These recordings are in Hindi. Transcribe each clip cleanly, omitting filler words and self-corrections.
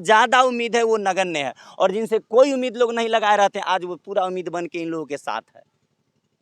ज़्यादा उम्मीद है वो नगण्य है, और जिनसे कोई उम्मीद लोग नहीं लगाए रहते हैं, आज वो पूरा उम्मीद बन के इन लोगों के साथ है।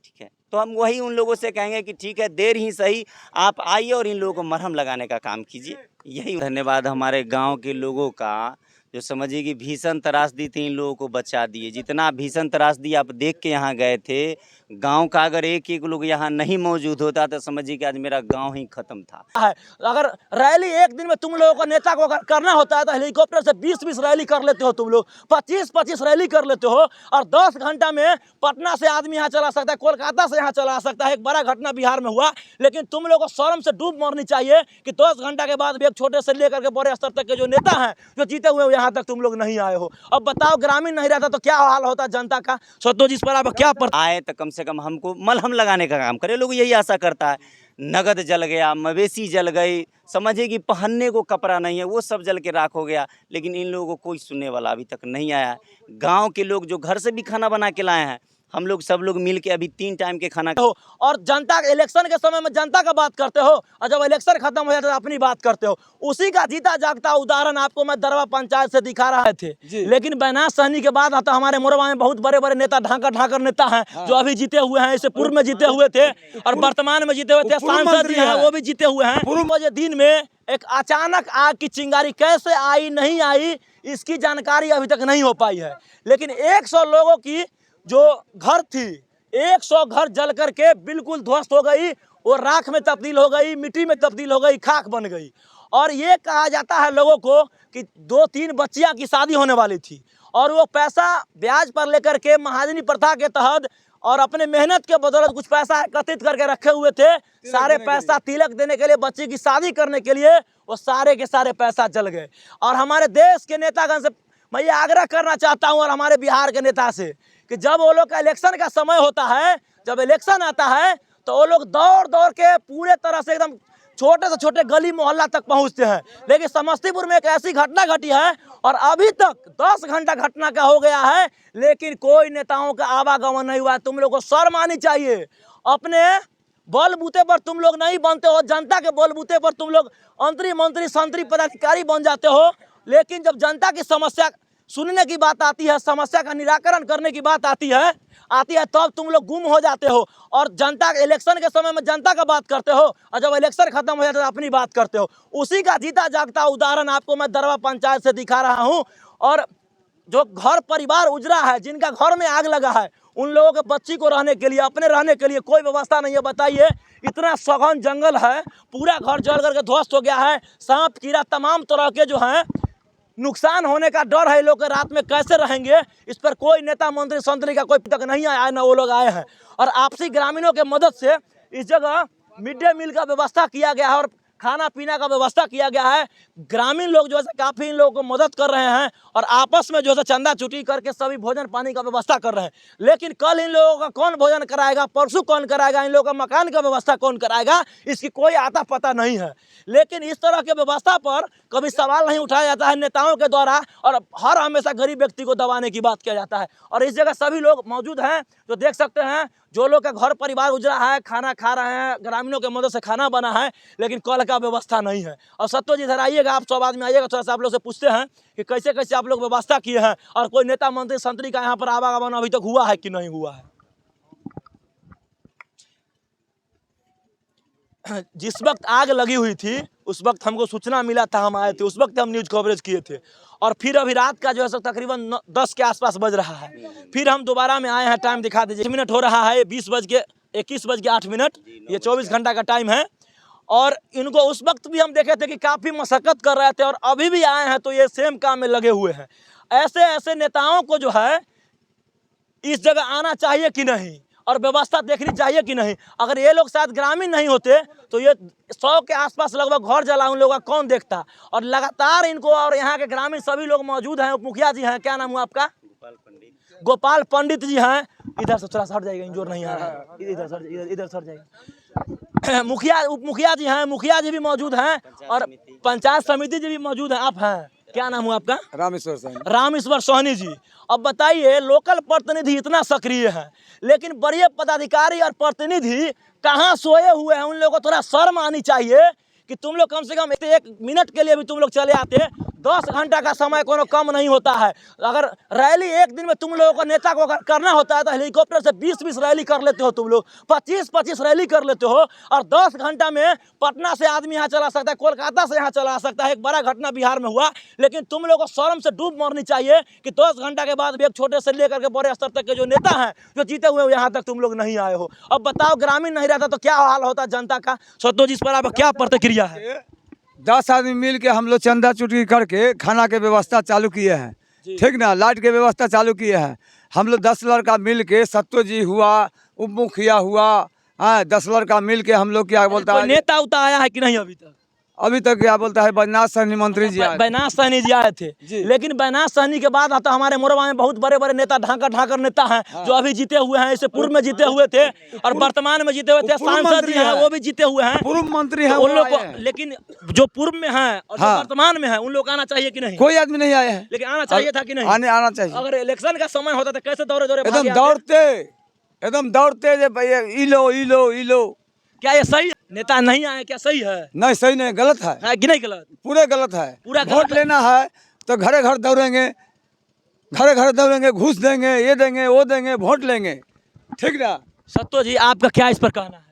ठीक है, तो हम वही उन लोगों से कहेंगे कि ठीक है, देर ही सही, आप आइए और इन लोगों को मरहम लगाने का काम कीजिए। यही धन्यवाद हमारे गांव के लोगों का, जो समझिए कि भीषण त्रासदी थी, इन लोगों को बचा दिए। जितना भीषण त्रासदी आप देख के यहाँ गए थे, गांव का अगर एक एक लोग यहाँ नहीं मौजूद होता तो समझिए कि आज मेरा गांव ही खत्म था। अगर रैली एक दिन में तुम लोगों को नेता को अगर करना होता है तो हेलीकॉप्टर से 20-20 रैली कर लेते हो, तुम लोग 25-25 रैली कर लेते हो, और 10 घंटा में पटना से आदमी यहाँ चला सकता है, कोलकाता से यहाँ चला सकता है। एक बड़ा घटना बिहार में हुआ, लेकिन तुम लोगों को शर्म से डूब मरनी चाहिए कि 10 घंटा के बाद भी एक छोटे से लेकर के बड़े स्तर तक के जो नेता हैं, जो जीते हुए यहाँ तक तुम लोग नहीं आए हो। अब बताओ, ग्रामीण नहीं रहता तो क्या हाल होता जनता का? सत्तो जी इस पर आप क्या आए तो कम से कम हमको मलहम लगाने का काम करे, लोग यही आशा करता है। नगद जल गया, मवेशी जल गई, समझिए कि पहनने को कपड़ा नहीं है, वो सब जल के राख हो गया, लेकिन इन लोगों को कोई सुनने वाला अभी तक नहीं आया। गांव के लोग जो घर से भी खाना बना के लाए हैं, हम लोग सब लोग मिल के अभी 3 टाइम के खाना हो, और जनता इलेक्शन के समय में जनता का बात करते हो, और जब इलेक्शन खत्म हो जाता है तो अपनी बात करते हो। उसी का जीता जागता उदाहरण आपको मैं दरवा पंचायत से दिखा रहा थे। लेकिन बैनाथ सहनी के बाद आता हमारे मोरवा में बहुत बड़े बड़े नेता, ढाकर नेता हैं, जो अभी जीते हुए हैं। इससे पूर्व में जीते हुए थे और वर्तमान में जीते हुए थे, सांसद जी हैं वो भी जीते हुए हैं। पूर्व में दिन में एक अचानक आग की चिंगारी कैसे आई नहीं आई, इसकी जानकारी अभी तक नहीं हो पाई है। लेकिन 100 लोगों की जो घर थी, 100 घर जल करके बिल्कुल ध्वस्त हो गई, वो राख में तब्दील हो गई, मिट्टी में तब्दील हो गई, खाक बन गई। और ये कहा जाता है लोगों को कि 2-3 बच्चियां की शादी होने वाली थी, और वो पैसा ब्याज पर लेकर के महाजनी प्रथा के तहत और अपने मेहनत के बदौलत कुछ पैसा एकत्रित करके रखे हुए थे। सारे पैसा तिलक देने के लिए, बच्ची की शादी करने के लिए, वो सारे के सारे पैसा जल गए। और हमारे देश के नेतागण से मैं ये आग्रह करना चाहता हूँ, और हमारे बिहार के नेता से, कि जब वो लोग का इलेक्शन का समय होता है, जब इलेक्शन आता है, तो वो लोग दौड़ के पूरे तरह से एकदम छोटे से छोटे गली मोहल्ला तक पहुंचते हैं। लेकिन समस्तीपुर में एक ऐसी घटना घटी है, और अभी तक 10 घंटा घटना का हो गया है, लेकिन कोई नेताओं का आवागमन नहीं हुआ। तुम लोग को शर्म आनी चाहिए। अपने बलबूते पर तुम लोग नहीं बनते हो, जनता के बलबूते पर तुम लोग मंत्री संतरी पदाधिकारी बन जाते हो, लेकिन जब जनता की समस्या सुनने की बात आती है, समस्या का निराकरण करने की बात आती है, तब तुम लोग गुम हो जाते हो। और जनता इलेक्शन के समय में जनता का बात करते हो, और जब इलेक्शन खत्म हो जाता है तो अपनी बात करते हो। उसी का जीता जागता उदाहरण आपको मैं दरवा पंचायत से दिखा रहा हूँ। और जो घर परिवार उजड़ा है, जिनका घर में आग लगा है, उन लोगों के बच्ची को रहने के लिए, अपने रहने के लिए कोई व्यवस्था नहीं है। बताइए, इतना सघन जंगल है, पूरा घर जल करके ध्वस्त हो गया है। सांप कीड़ा तमाम तरह के जो हैं नुकसान होने का डर है। लोग रात में कैसे रहेंगे, इस पर कोई नेता मंत्री संतरी का कोई तक नहीं आया, ना वो लोग आए हैं। और आपसी ग्रामीणों के मदद से इस जगह मिड डे मील का व्यवस्था किया गया है, और खाना पीना का व्यवस्था किया गया है। ग्रामीण लोग जो है काफ़ी इन लोगों को मदद कर रहे हैं, और आपस में जो है चंदा चुटी करके सभी भोजन पानी का व्यवस्था कर रहे हैं। लेकिन कल इन लोगों का कौन भोजन कराएगा, परसों कौन कराएगा, इन लोगों का मकान का व्यवस्था कौन कराएगा, इसकी कोई आता पता नहीं है। लेकिन इस तरह के व्यवस्था पर कभी सवाल नहीं उठाया जाता है नेताओं के द्वारा, और हर हमेशा गरीब व्यक्ति को दबाने की बात किया जाता है। और इस जगह सभी लोग मौजूद हैं, जो देख सकते हैं, जो लोग का घर परिवार उजड़ा है, खाना खा रहे हैं, ग्रामीणों के मदद से खाना बना है, लेकिन कल का व्यवस्था नहीं है। और सत्तो जी इधर आइएगा, आप सब आदमी आइएगा, थोड़ा सा आप लोग से पूछते हैं कि कैसे कैसे आप लोग व्यवस्था किए हैं, और कोई नेता मंत्री संतरी का यहाँ पर आवागमन अभी तक हुआ है कि नहीं हुआ है। जिस वक्त आग लगी हुई थी, उस वक्त हमको सूचना मिला था, हम आए थे, उस वक्त हम न्यूज़ कवरेज किए थे। और फिर अभी रात का जो है तकरीबन 10 के आसपास बज रहा है, फिर हम दोबारा में आए हैं। टाइम दिखा दीजिए, मिनट हो रहा है, 21:08, ये 24 घंटा का टाइम है। और इनको उस वक्त भी हम देखे थे कि काफ़ी मशक्कत कर रहे थे, और अभी भी आए हैं तो ये सेम काम में लगे हुए हैं। ऐसे ऐसे नेताओं को जो है इस जगह आना चाहिए कि नहीं, और व्यवस्था देखनी चाहिए कि नहीं। अगर ये लोग शायद ग्रामीण नहीं होते तो ये 100 के आसपास लगभग घर जला उन लोगों का कौन देखता। और लगातार इनको, और यहाँ के ग्रामीण सभी लोग मौजूद हैं। उप मुखिया जी हैं, क्या नाम हुआ आपका? गोपाल पंडित जी हैं। इधर से थोड़ा सा हट जाएगा, इंजोर नहीं आ रहा है, इधर सर जाएगा। मुखिया, उप मुखिया जी हैं, मुखिया जी भी मौजूद हैं, और पंचायत समिति जी भी मौजूद हैं। आप हैं, क्या नाम हुआ आपका? रामेश्वर सोहनी जी। अब बताइए, लोकल प्रतिनिधि इतना सक्रिय है, लेकिन बड़े पदाधिकारी और प्रतिनिधि कहाँ सोए हुए हैं। उन लोगों को थोड़ा शर्म आनी चाहिए कि तुम लोग कम से कम 1 मिनट के लिए भी तुम लोग चले आते, 10 घंटा का समय कोनो कम नहीं होता है। अगर रैली एक दिन में तुम लोगों को नेता को अगर करना होता है तो हेलीकॉप्टर से 20-20 रैली कर लेते हो तुम लोग, 25-25 रैली कर लेते हो, और 10 घंटा में पटना से आदमी यहाँ चला सकता है, कोलकाता से यहाँ चला सकता है। एक बड़ा घटना बिहार में हुआ, लेकिन तुम लोगों को शर्म से डूब मरनी चाहिए कि 10 घंटा के बाद भी एक छोटे से लेकर के बड़े स्तर तक के जो नेता हैं जो जीते हुए यहाँ तक तुम लोग नहीं आए हो। अब बताओ, ग्रामीण नहीं रहता तो क्या हाल होता जनता का? सत्तो जी, इस पर आपका क्या प्रतिक्रिया है? 10 आदमी मिल के हम लोग चंदा चुटकी करके खाना के व्यवस्था चालू किए हैं, ठीक ना, लाइट के व्यवस्था चालू किए हैं। हम लोग 10 लड़का मिल के, सत्तो जी हुआ, उप मुखिया हुआ, 10 लड़का मिल के हम लोग क्या बोलता कोई है, नेता उता आया है कि नहीं अभी तक क्या बोलता है, बैजनाथ सहनी मंत्री जी आए। बैजनाथ सहनी जी आए थे, लेकिन बैजनाथ सहनी के बाद तो हमारे मोरबा में बहुत बड़े बड़े नेता, ढाकर नेता हैं जो अभी जीते हुए हैं। इससे पूर्व में जीते हुए थे और वर्तमान में जीते हुए थे, सांसद जी हैं वो भी जीते हुए हैं, पूर्व मंत्री हैं उन लोग को। लेकिन जो पूर्व में हैं और जो वर्तमान में है उन लोग आना चाहिए कि नहीं? कोई आदमी नहीं आए हैं, लेकिन आना चाहिए था कि नहीं? आना चाहिए। अगर इलेक्शन का समय होता तो कैसे दौड़े एकदम दौड़ते जे भैया इलो। क्या ये सही नेता नहीं आए? क्या सही है? नहीं, सही नहीं, गलत है कि नहीं गलत? पूरे गलत है। पूरा वोट लेना है तो घरे घर दौड़ेंगे, घूस देंगे, ये देंगे, वो देंगे, वोट लेंगे, ठीक ना। सत्तो जी, आपका क्या इस पर कहना है?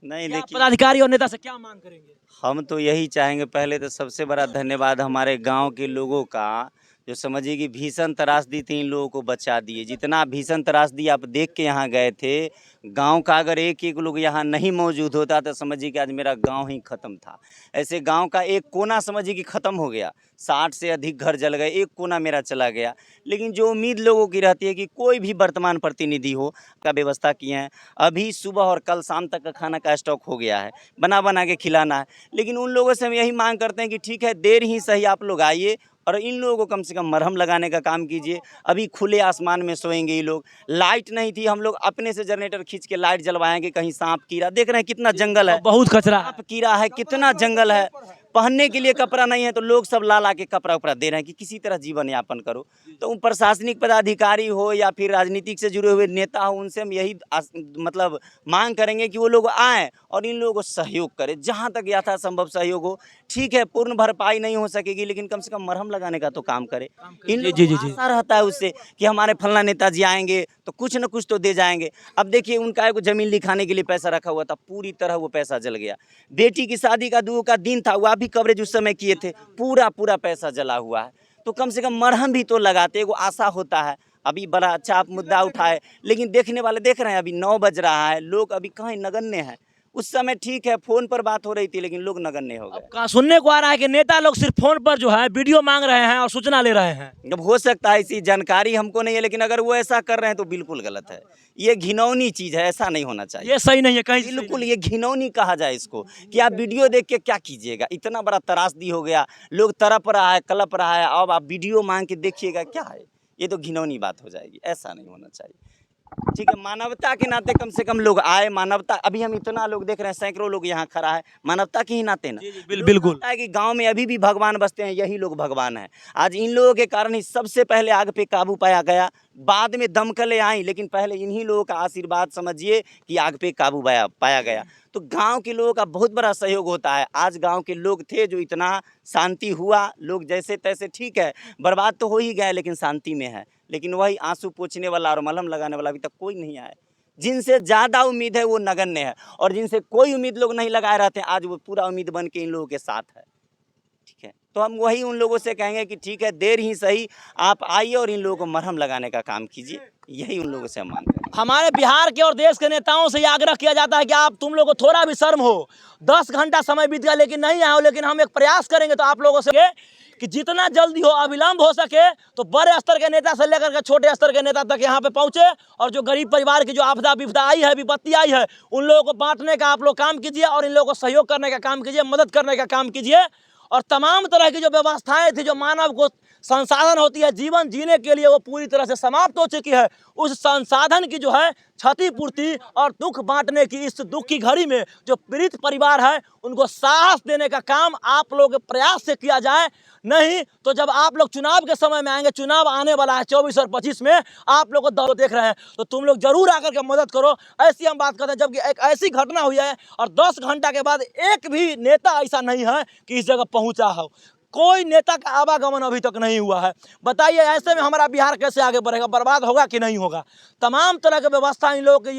नहीं क्या देखिए, पदाधिकारी और नेता से क्या मांग करेंगे? हम तो यही चाहेंगे, पहले तो सबसे बड़ा धन्यवाद हमारे गांव के लोगों का, जो समझिए कि भीषण त्रासदी थी इन लोगों को बचा दिए। जितना भीषण त्रासदी आप देख के यहाँ गए थे, गांव का अगर एक एक लोग यहाँ नहीं मौजूद होता तो समझिए कि आज मेरा गांव ही ख़त्म था। ऐसे गांव का एक कोना समझिए कि ख़त्म हो गया, 60 से अधिक घर जल गए, एक कोना मेरा चला गया। लेकिन जो उम्मीद लोगों की रहती है कि कोई भी वर्तमान प्रतिनिधि हो का व्यवस्था किए हैं, अभी सुबह और कल शाम तक का खाना का स्टॉक हो गया है, बना के खिलाना है। लेकिन उन लोगों से हम यही मांग करते हैं कि ठीक है, देर ही सही आप लोग आइए और इन लोगों को कम से कम मरहम लगाने का काम कीजिए। अभी खुले आसमान में सोएंगे ये लोग, लाइट नहीं थी, हम लोग अपने से जनरेटर खींच के लाइट जलवाएंगे। कहीं सांप कीड़ा देख रहे हैं कितना जंगल है, बहुत कचरा है। सांप कीड़ा है, कितना जंगल है। पहनने के लिए कपड़ा नहीं है तो लोग सब ला के कपड़ा उपड़ा दे रहे हैं कि किसी तरह जीवन यापन करो। तो प्रशासनिक पदाधिकारी हो या फिर राजनीतिक से जुड़े हुए नेता हो, उनसे हम यही मतलब मांग करेंगे कि वो लोग आएँ और इन लोगों को सहयोग करें, जहाँ तक यथासंभव सहयोग हो। ठीक है, पूर्ण भरपाई नहीं हो सकेगी, लेकिन कम से कम मरहम लगाने का तो काम करे। इन लोगों को आशा रहता है उससे कि हमारे फलना नेताजी आएंगे तो कुछ न कुछ तो दे जाएंगे। अब देखिए, उनका एक ज़मीन लिखाने के लिए पैसा रखा हुआ था, पूरी तरह वो पैसा जल गया। बेटी की शादी का 2 का दिन था, वो भी कवरेज उस समय किए थे, पूरा पैसा जला हुआ है। तो कम से कम मरहम भी तो लगाते, एगो आशा होता है। अभी बड़ा अच्छा आप मुद्दा उठाए, लेकिन देखने वाले देख रहे हैं अभी 9 बज रहा है, लोग अभी कहाँ नगण्य हैं। उस समय ठीक है, फोन पर बात हो रही थी, लेकिन लोग नगण्य हो गए। सुनने को आ रहा है कि नेता लोग सिर्फ फोन पर जो है वीडियो मांग रहे हैं और सूचना ले रहे हैं। अब हो सकता है, इसी जानकारी हमको नहीं है, लेकिन अगर वो ऐसा कर रहे हैं तो बिल्कुल गलत है। ये घिनौनी चीज़ है, ऐसा नहीं होना चाहिए, ये सही नहीं है कहीं। बिल्कुल ये घिनौनी कहा जाए इसको कि आप वीडियो देख के क्या कीजिएगा। इतना बड़ा त्रासदी हो गया, लोग तड़प रहा है, कलप रहा है, अब आप वीडियो मांग के देखिएगा, क्या है ये? तो घिनौनी बात हो जाएगी, ऐसा नहीं होना चाहिए। ठीक है, मानवता के नाते कम से कम लोग आए। मानवता, अभी हम इतना लोग देख रहे हैं, सैकड़ों लोग यहाँ खड़ा है, मानवता के ही नाते ना। बिल्कुल है कि गांव में अभी भी भगवान बसते हैं, यही लोग भगवान हैं। आज इन लोगों के कारण ही सबसे पहले आग पे काबू पाया गया, बाद में दमकलें आई, लेकिन पहले इन्हीं लोगों का आशीर्वाद समझिए कि आग पे काबू पाया गया। तो गांव के लोगों का बहुत बड़ा सहयोग होता है। आज गांव के लोग थे जो इतना शांति हुआ, लोग जैसे तैसे ठीक है बर्बाद तो हो ही गए, लेकिन शांति में है। लेकिन वही आंसू पोंछने वाला और मलहम लगाने वाला अभी तक कोई नहीं आया। जिनसे ज़्यादा उम्मीद है वो नगण्य है, और जिनसे कोई उम्मीद लोग नहीं लगाए रहते हैं, आज वो पूरा उम्मीद बन के इन लोगों के साथ है। ठीक है, तो हम वही उन लोगों से कहेंगे कि ठीक है, देर ही सही आप आइए और इन लोगों को मरहम लगाने का काम कीजिए, यही उन लोगों से हम मांग रहे हैं। हमारे बिहार के और देश के नेताओं से ये आग्रह किया जाता है कि आप तुम लोगों को थोड़ा भी शर्म हो। 10 घंटा समय बीत गया लेकिन नहीं आए हो, लेकिन हम एक प्रयास करेंगे तो आप लोगों से कि जितना जल्दी हो, अविलंब हो सके तो बड़े स्तर के नेता से लेकर के छोटे स्तर के नेता तक यहाँ पे पहुँचे, और जो गरीब परिवार की जो आपदा विपदा आई है, विपत्ति आई है, उन लोगों को बांटने का आप लोग काम कीजिए और इन लोगों को सहयोग करने का काम कीजिए, मदद करने का काम कीजिए। और तमाम तरह की जो व्यवस्थाएं थी, जो मानव को संसाधन होती है जीवन जीने के लिए, वो पूरी तरह से समाप्त हो चुकी है। उस संसाधन की जो है क्षतिपूर्ति और दुख बांटने की इस दुख की घड़ी में जो पीड़ित परिवार है उनको साहस देने का काम आप लोगों के प्रयास से किया जाए। नहीं तो जब आप लोग चुनाव के समय में आएंगे, चुनाव आने वाला है 24 और 25 में, आप लोग को दौर देख रहे हैं, तो तुम लोग जरूर आकर के मदद करो। ऐसी हम बात करते हैं, जबकि एक ऐसी घटना हुई है और 10 घंटा के बाद एक भी नेता ऐसा नहीं है कि इस जगह पहुंचा हो। कोई नेता का आवागमन अभी तक नहीं हुआ है। बताइए ऐसे में हमारा बिहार कैसे आगे बढ़ेगा, बर्बाद होगा कि नहीं होगा। तमाम तरह की व्यवस्था इन लोगों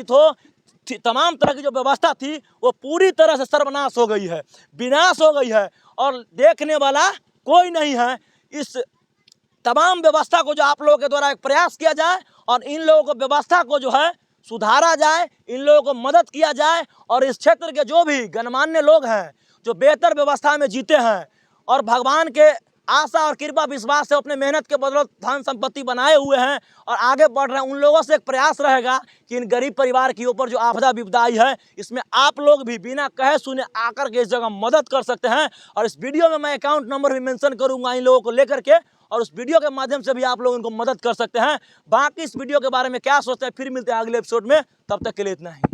की तमाम तरह की जो व्यवस्था थी वो पूरी तरह से सर्वनाश हो गई है, विनाश हो गई है, और देखने वाला कोई नहीं है। इस तमाम व्यवस्था को जो आप लोगों के द्वारा एक प्रयास किया जाए और इन लोगों को व्यवस्था को जो है सुधारा जाए, इन लोगों को मदद किया जाए, और इस क्षेत्र के जो भी गणमान्य लोग हैं जो बेहतर व्यवस्था में जीते हैं और भगवान के आशा और कृपा विश्वास से अपने मेहनत के बदौलत धन संपत्ति बनाए हुए हैं और आगे बढ़ रहे हैं, उन लोगों से एक प्रयास रहेगा कि इन गरीब परिवार के ऊपर जो आपदा विपदा आई है इसमें आप लोग भी बिना कहे सुने आकर के इस जगह मदद कर सकते हैं। और इस वीडियो में मैं अकाउंट नंबर भी मेंशन करूंगा इन लोगों को लेकर के, और उस वीडियो के माध्यम से भी आप लोग उनको मदद कर सकते हैं। बाकी इस वीडियो के बारे में क्या सोचते हैं फिर मिलते हैं अगले एपिसोड में, तब तक के लिए इतना ही।